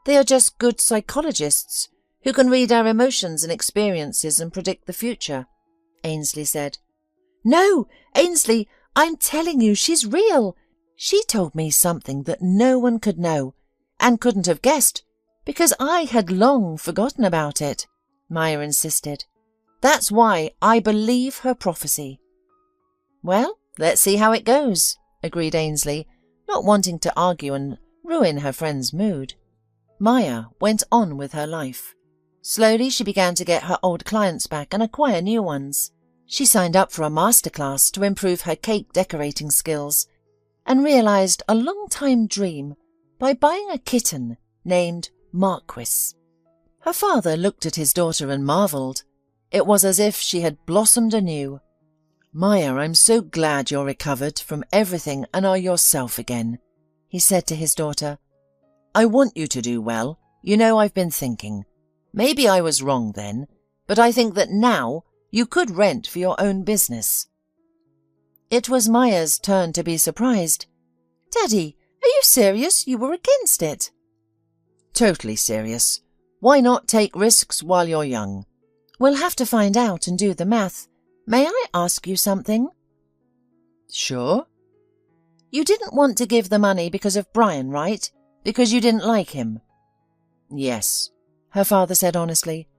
They are just good psychologists who can read our emotions and experiences and predict the future," Ainsley said. "No, Ainsley, I'm telling you, she's real. She told me something that no one could know and couldn't have guessed because I had long forgotten about it," Maya insisted. "That's why I believe her prophecy." "Well, let's see how it goes," agreed Ainsley, not wanting to argue and ruin her friend's mood. Maya went on with her life. Slowly she began to get her old clients back and acquire new ones. She signed up for a masterclass to improve her cake decorating skills and realized a long-time dream by buying a kitten named Marquis. Her father looked at his daughter and marveled. It was as if she had blossomed anew. "Maya, I'm so glad you're recovered from everything and are yourself again," he said to his daughter. "I want you to do well. You know, I've been thinking. Maybe I was wrong then, but I think that now you could rent for your own business." It was Maya's turn to be surprised. "Daddy, are you serious? You were against it." "Totally serious. Why not take risks while you're young?" "We'll have to find out and do the math. May I ask you something?" "Sure." "You didn't want to give the money because of Brian, right? Because you didn't like him?" "Yes," her father said honestly.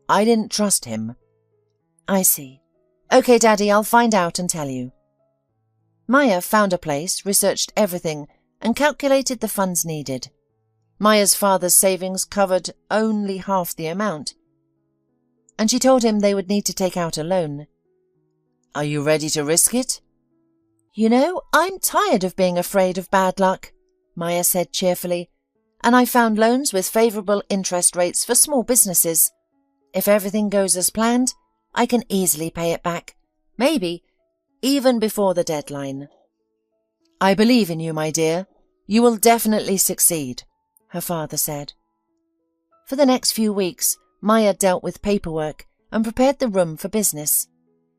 "I didn't trust him." "I see. Okay, Daddy, I'll find out and tell you." Maya found a place, researched everything, and calculated the funds needed. Maya's father's savings covered only half the amount, and she told him they would need to take out a loan. "Are you ready to risk it?" "You know, I'm tired of being afraid of bad luck," Maya said cheerfully, "and I found loans with favourable interest rates for small businesses. If everything goes as planned, I can easily pay it back, maybe even before the deadline." "I believe in you, my dear. You will definitely succeed," her father said. For the next few weeks, Maya dealt with paperwork and prepared the room for business.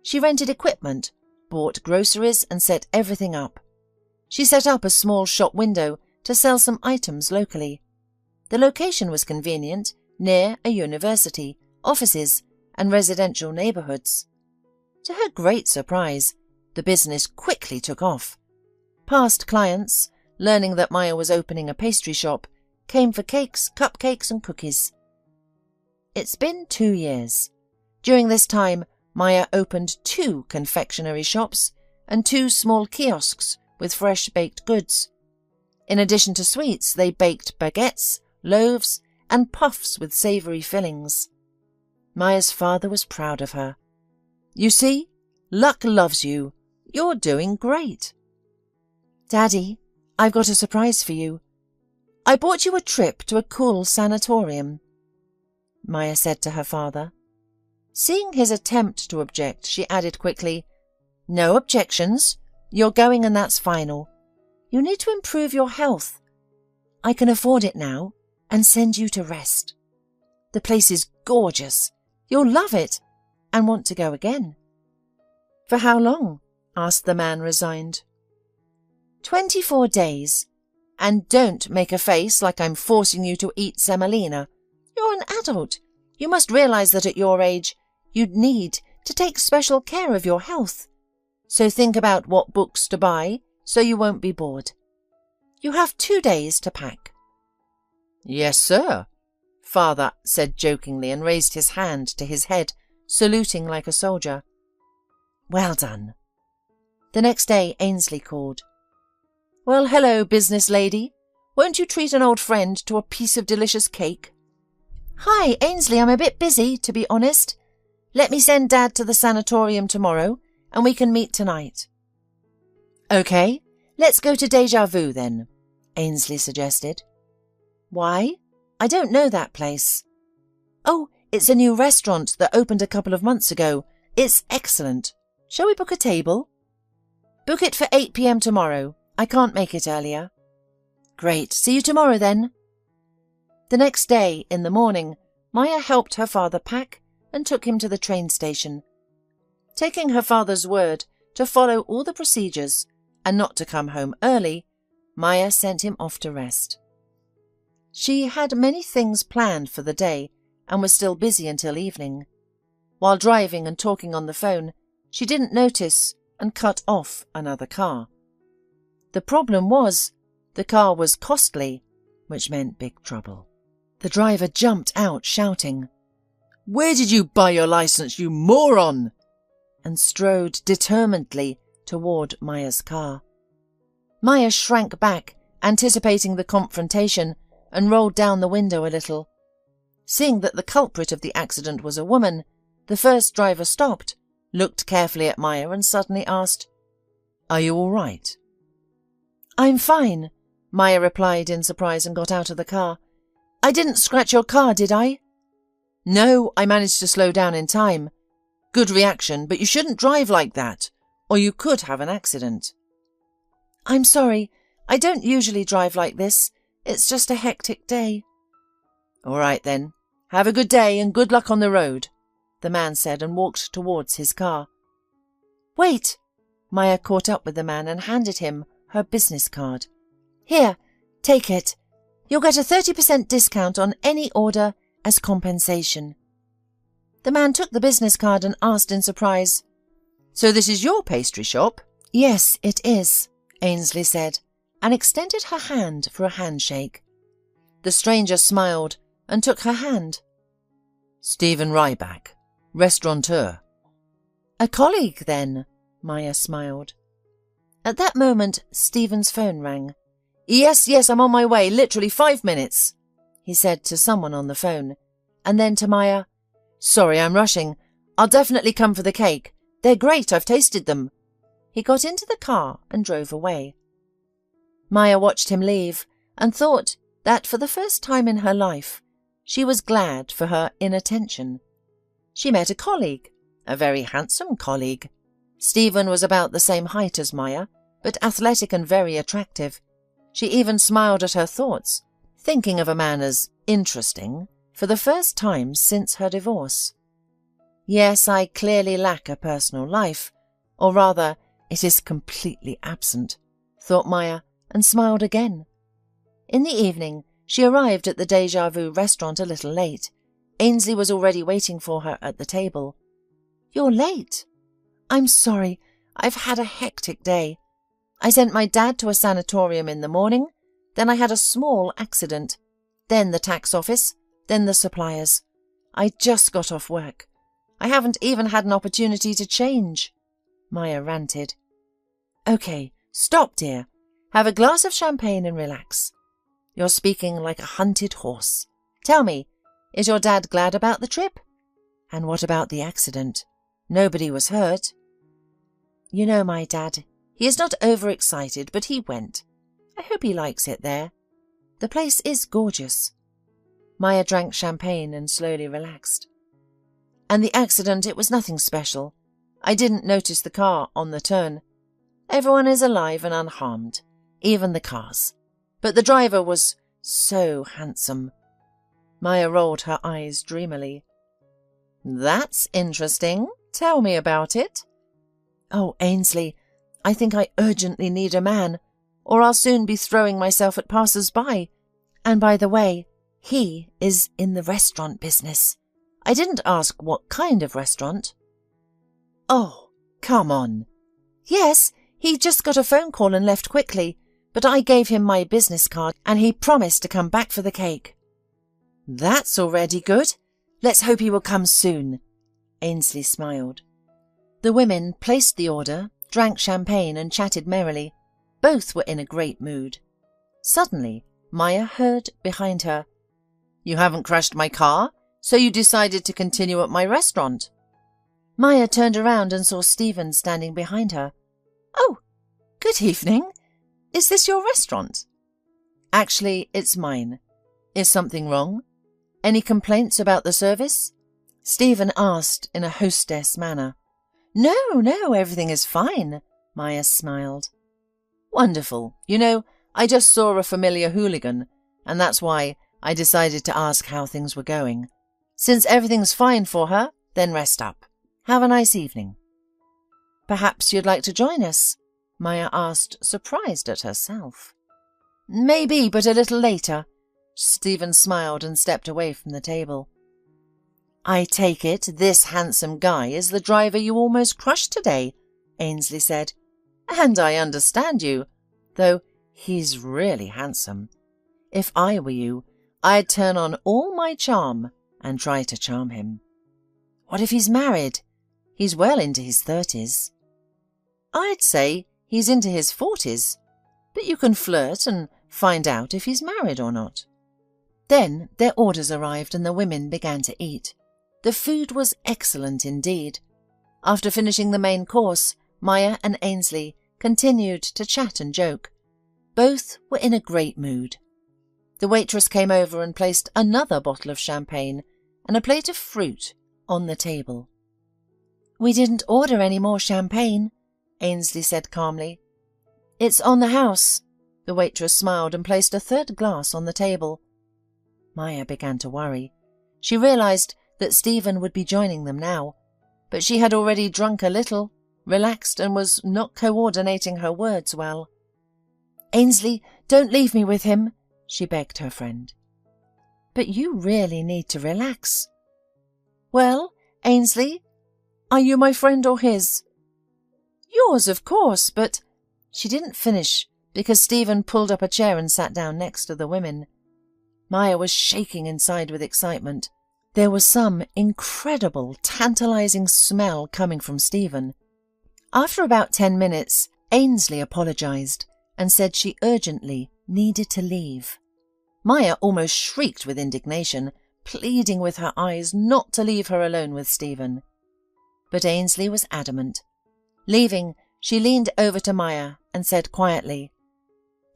She rented equipment, bought groceries and set everything up. She set up a small shop window to sell some items locally. The location was convenient near a university, offices, and residential neighbourhoods. To her great surprise, the business quickly took off. Past clients, learning that Maya was opening a pastry shop, came for cakes, cupcakes, and cookies. It's been 2 years. During this time, Maya opened 2 confectionery shops and 2 small kiosks with fresh baked goods. In addition to sweets, they baked baguettes, loaves, and puffs with savoury fillings. Maya's father was proud of her. "You see, luck loves you. You're doing great." "Daddy, I've got a surprise for you. I bought you a trip to a cool sanatorium," Maya said to her father. Seeing his attempt to object, she added quickly, "No objections. You're going and that's final. You need to improve your health. I can afford it now and send you to rest. The place is gorgeous. You'll love it and want to go again." "For how long?" asked the man, resigned. 24 days. And don't make a face like I'm forcing you to eat semolina. You're an adult. You must realize that at your age, you'd need to take special care of your health. So think about what books to buy so you won't be bored. You have 2 days to pack." "Yes, sir," Father said jokingly and raised his hand to his head, saluting like a soldier. "Well done." The next day, Ainsley called. "Well, hello, business lady. Won't you treat an old friend to a piece of delicious cake?" "Hi, Ainsley, I'm a bit busy, to be honest. Let me send Dad to the sanatorium tomorrow, and we can meet tonight." "OK, let's go to Deja Vu then," Ainsley suggested. "Why? I don't know that place." "Oh, it's a new restaurant that opened a couple of months ago. It's excellent. Shall we book a table?" "Book it for 8 p.m. tomorrow. I can't make it earlier." "Great. See you tomorrow then." The next day, in the morning, Maya helped her father pack and took him to the train station. Taking her father's word to follow all the procedures and not to come home early, Maya sent him off to rest. She had many things planned for the day and was still busy until evening. While driving and talking on the phone, she didn't notice and cut off another car. The problem was, the car was costly, which meant big trouble. The driver jumped out shouting, "Where did you buy your license, you moron?" and strode determinedly toward Maya's car. Maya shrank back, anticipating the confrontation, and rolled down the window a little. Seeing that the culprit of the accident was a woman, the first driver stopped, looked carefully at Maya and suddenly asked, "Are you all right?" "I'm fine," Maya replied in surprise and got out of the car. "I didn't scratch your car, did I?" "No, I managed to slow down in time. Good reaction, but you shouldn't drive like that, or you could have an accident." "I'm sorry. I don't usually drive like this. It's just a hectic day." "All right then. Have a good day and good luck on the road," the man said and walked towards his car. "Wait!" Maya caught up with the man and handed him her business card. "Here, take it. You'll get a 30% discount on any order as compensation." The man took the business card and asked in surprise, "So this is your pastry shop?" "Yes, it is," Ainsley said, and extended her hand for a handshake. The stranger smiled and took her hand. "Stephen Ryback, restaurateur." "A colleague, then," Maya smiled. At that moment, Stephen's phone rang. Yes, I'm on my way, literally 5 minutes," he said to someone on the phone, and then to Maya, "Sorry, I'm rushing. I'll definitely come for the cake. They're great, I've tasted them." He got into the car and drove away. Maya watched him leave and thought that for the first time in her life, she was glad for her inattention. She met a colleague, a very handsome colleague. Stephen was about the same height as Maya, but athletic and very attractive. She even smiled at her thoughts, thinking of a man as interesting for the first time since her divorce. Yes, I clearly lack a personal life, or rather, it is completely absent, thought Maya, and smiled again. In the evening, She arrived at the Déjà Vu restaurant a little late. Ainsley was already waiting for her at the table. "You're late." "I'm sorry. I've had a hectic day. I sent my dad to a sanatorium in the morning, then I had a small accident, then the tax office, then the suppliers. I just got off work. I haven't even had an opportunity to change," Maya ranted. "Okay, stop, dear. Have a glass of champagne and relax. You're speaking like a hunted horse. Tell me, is your dad glad about the trip? And what about the accident? Nobody was hurt." "You know my dad. He is not overexcited, but he went. I hope he likes it there. The place is gorgeous." Maya drank champagne and slowly relaxed. "And the accident, it was nothing special. I didn't notice the car on the turn. Everyone is alive and unharmed, even the cars. But the driver was so handsome." Maya rolled her eyes dreamily. "That's interesting. Tell me about it." "Oh, Ainsley, I think I urgently need a man, or I'll soon be throwing myself at passers-by. And by the way, he is in the restaurant business. I didn't ask what kind of restaurant." "Oh, come on." "Yes, he just got a phone call and left quickly, but I gave him my business card and he promised to come back for the cake." "That's already good. Let's hope he will come soon." Ainsley smiled. The women placed the order, drank champagne and chatted merrily. Both were in a great mood. Suddenly, Maya heard behind her, "You haven't crashed my car, so you decided to continue at my restaurant." Maya turned around and saw Stephen standing behind her. "Oh, good evening. Is this your restaurant?" "Actually, it's mine. Is something wrong? Any complaints about the service?" Stephen asked in a hostess manner. No, everything is fine," Maya smiled. "Wonderful. You know, I just saw a familiar hooligan, and that's why I decided to ask how things were going. Since everything's fine for her, then rest up. Have a nice evening." "Perhaps you'd like to join us?" Maya asked, surprised at herself. "Maybe, but a little later." Stephen smiled and stepped away from the table. "I take it this handsome guy is the driver you almost crushed today," Ainsley said. "And I understand you, though he's really handsome. If I were you, I'd turn on all my charm and try to charm him." "What if he's married? He's well into his 30s. "I'd say he's into his 40s, but you can flirt and find out if he's married or not." Then their orders arrived and the women began to eat. The food was excellent indeed. After finishing the main course, Maya and Ainsley continued to chat and joke. Both were in a great mood. The waitress came over and placed another bottle of champagne and a plate of fruit on the table. "We didn't order any more champagne," Ainsley said calmly. "It's on the house." The waitress smiled and placed a third glass on the table. Maya began to worry. She realized that Stephen would be joining them now, but she had already drunk a little, relaxed, and was not coordinating her words well. "Ainsley, don't leave me with him," she begged her friend. "But you really need to relax." "Well, Ainsley, are you my friend or his?" "Yours, of course, but—" She didn't finish because Stephen pulled up a chair and sat down next to the women. Maya was shaking inside with excitement. There was some incredible, tantalizing smell coming from Stephen. After about 10 minutes, Ainsley apologized and said she urgently needed to leave. Maya almost shrieked with indignation, pleading with her eyes not to leave her alone with Stephen. But Ainsley was adamant. Leaving, she leaned over to Maya and said quietly,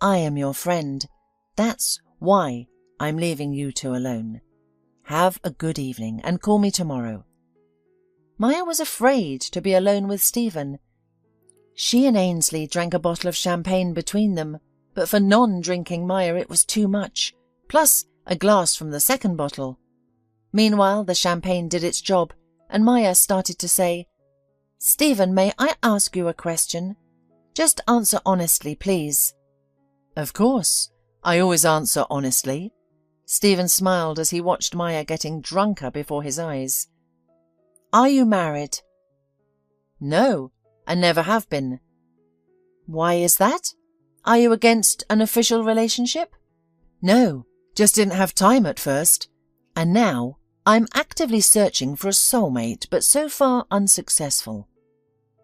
"I am your friend. That's why I'm leaving you two alone. Have a good evening and call me tomorrow." Maya was afraid to be alone with Stephen. She and Ainsley drank a bottle of champagne between them, but for non-drinking Maya it was too much, plus a glass from the second bottle. Meanwhile, the champagne did its job, and Maya started to say, "Stephen, may I ask you a question? Just answer honestly, please." "Of course. I always answer honestly. Stephen smiled as he watched Maya getting drunker before his eyes. "Are you married?" "No, I never have been." "Why is that? Are you against an official relationship?" "No, just didn't have time at first. And now I'm actively searching for a soulmate, but so far unsuccessful."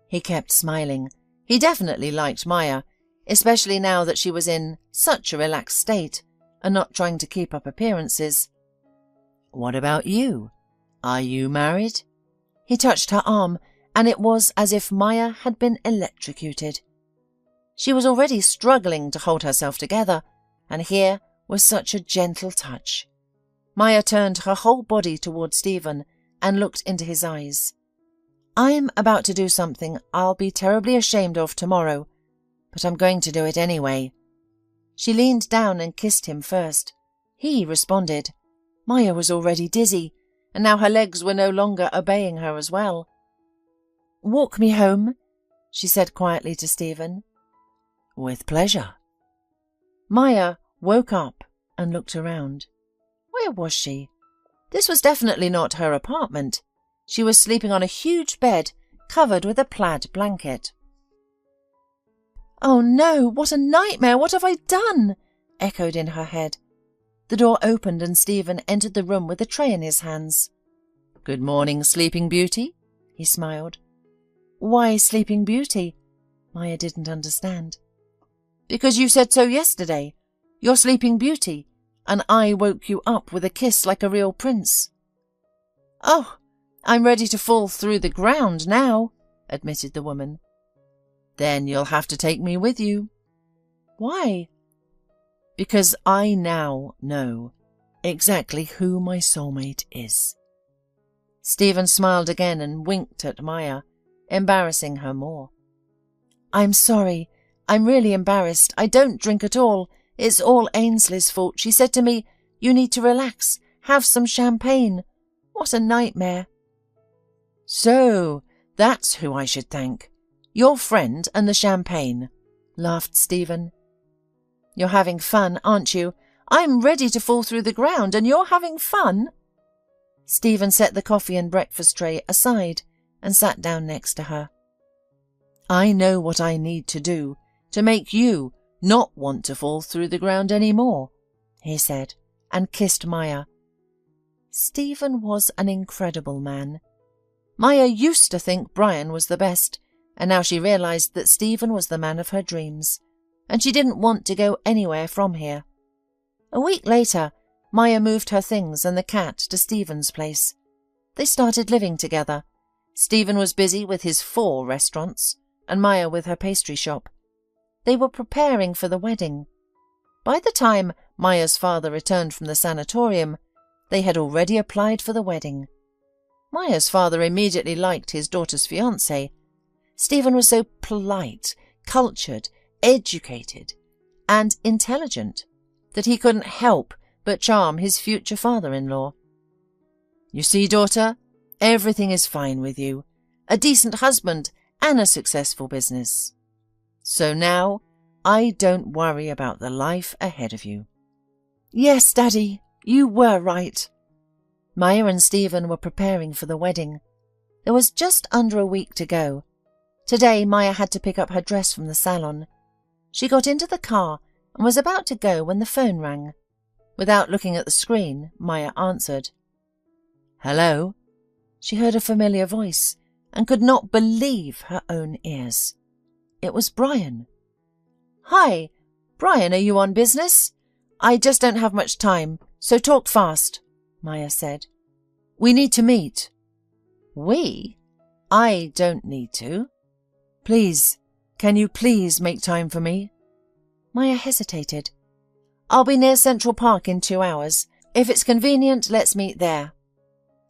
He kept smiling. He definitely liked Maya, especially now that she was in such a relaxed state and not trying to keep up appearances. "What about you? Are you married?" He touched her arm, and it was as if Maya had been electrocuted. She was already struggling to hold herself together, and here was such a gentle touch. Maya turned her whole body toward Stephen and looked into his eyes. "I'm about to do something I'll be terribly ashamed of tomorrow, but I'm going to do it anyway." She leaned down and kissed him first. He responded. Maya was already dizzy, and now her legs were no longer obeying her as well. "Walk me home," she said quietly to Stephen. "With pleasure." Maya woke up and looked around. Where was she? This was definitely not her apartment. She was sleeping on a huge bed covered with a plaid blanket. "Oh no, what a nightmare! What have I done?" echoed in her head. The door opened and Stephen entered the room with a tray in his hands. "Good morning, Sleeping Beauty," he smiled. "Why Sleeping Beauty?" Maya didn't understand. "Because you said so yesterday. You're Sleeping Beauty, and I woke you up with a kiss like a real prince." "Oh, I'm ready to fall through the ground now," admitted the woman. "Then you'll have to take me with you." "Why?" "Because I now know exactly who my soulmate is." Stephen smiled again and winked at Maya, embarrassing her more. "I'm sorry. I'm really embarrassed. I don't drink at all. It's all Ainsley's fault. She said to me, 'You need to relax. Have some champagne.' What a nightmare." "So, that's who I should thank. Your friend and the champagne," laughed Stephen. "You're having fun, aren't you? I'm ready to fall through the ground, and you're having fun?" Stephen set the coffee and breakfast tray aside and sat down next to her. "I know what I need to do to make you not want to fall through the ground any more," he said, and kissed Maya. Stephen was an incredible man. Maya used to think Brian was the best, and now she realized that Stephen was the man of her dreams, and she didn't want to go anywhere from here. A week later, Maya moved her things and the cat to Stephen's place. They started living together. Stephen was busy with his 4 restaurants, and Maya with her pastry shop. They were preparing for the wedding. By the time Maya's father returned from the sanatorium, they had already applied for the wedding. Maya's father immediately liked his daughter's fiancé. Stephen was so polite, cultured, educated, and intelligent that he couldn't help but charm his future father-in-law. "You see, daughter, everything is fine with you. A decent husband and a successful business. So now I don't worry about the life ahead of you." "Yes, Daddy, you were right." Maya and Stephen were preparing for the wedding. There was just under a week to go. Today Maya had to pick up her dress from the salon. She got into the car and was about to go when the phone rang. Without looking at the screen, Maya answered. "Hello?" She heard a familiar voice and could not believe her own ears. It was Brian. "Hi, Brian, are you on business? I just don't have much time, so talk fast," Maya said. "We need to meet." "We? I don't need to." "Please, can you please make time for me?" Maya hesitated. "I'll be near Central Park in 2 hours. If it's convenient, let's meet there."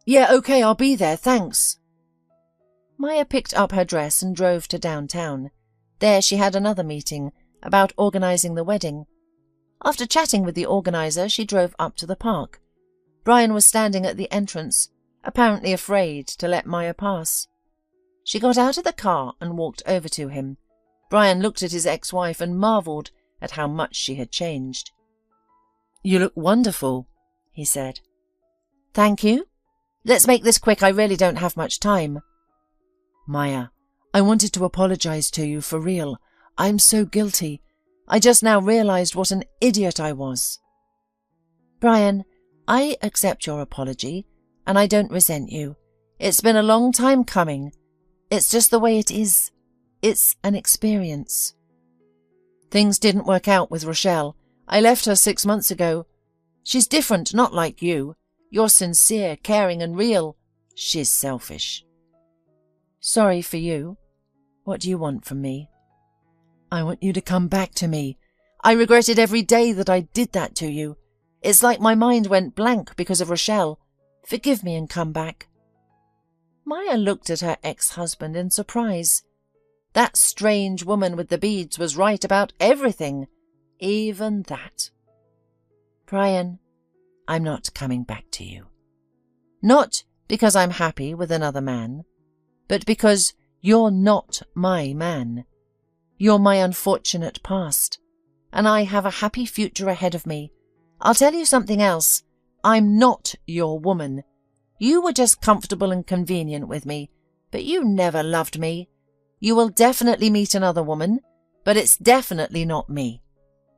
"Yeah, okay, I'll be there, thanks." Maya picked up her dress and drove to downtown. There she had another meeting about organizing the wedding. After chatting with the organizer, she drove up to the park. Brian was standing at the entrance, apparently afraid to let Maya pass. She got out of the car and walked over to him. Brian looked at his ex-wife and marveled at how much she had changed. "You look wonderful," he said. Thank you. Let's make this quick, I really don't have much time. Maya, I wanted to apologize to you for real. I'm so guilty. I just now realized what an idiot I was. Brian, I accept your apology, and I don't resent you. It's been a long time coming. It's just the way it is. It's an experience. Things didn't work out with Rochelle. I left her 6 months ago. She's different, not like you. You're sincere, caring and real. She's selfish. Sorry for you. What do you want from me? I want you to come back to me. I regretted every day that I did that to you. It's like my mind went blank because of Rochelle. Forgive me and come back. Maya looked at her ex-husband in surprise. That strange woman with the beads was right about everything, even that. Brian, I'm not coming back to you. Not because I'm happy with another man, but because you're not my man. You're my unfortunate past, and I have a happy future ahead of me. I'll tell you something else. I'm not your woman. You were just comfortable and convenient with me, but you never loved me. You will definitely meet another woman, but it's definitely not me.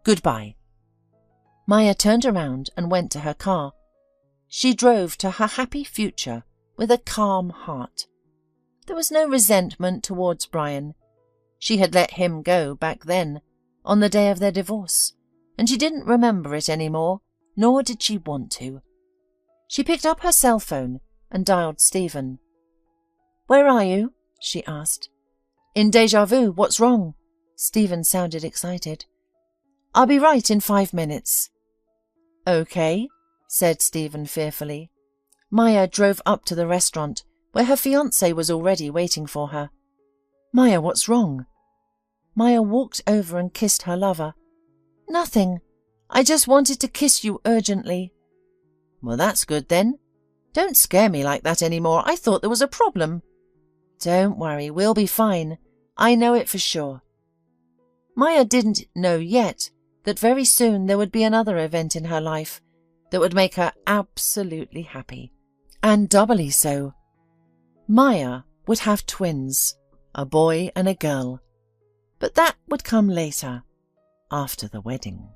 Goodbye. Maya turned around and went to her car. She drove to her happy future with a calm heart. There was no resentment towards Brian. She had let him go back then, on the day of their divorce, and she didn't remember it anymore, nor did she want to. She picked up her cell phone and dialed Stephen. Where are you? She asked. In Deja Vu, what's wrong? Stephen sounded excited. I'll be right in 5 minutes. Okay, said Stephen fearfully. Maya drove up to the restaurant, where her fiancé was already waiting for her. Maya, what's wrong? Maya walked over and kissed her lover. Nothing. I just wanted to kiss you urgently. Well, that's good then. Don't scare me like that anymore. I thought there was a problem. Don't worry, we'll be fine. I know it for sure. Maya didn't know yet that very soon there would be another event in her life that would make her absolutely happy, and doubly so. Maya would have twins, a boy and a girl, but that would come later, after the wedding.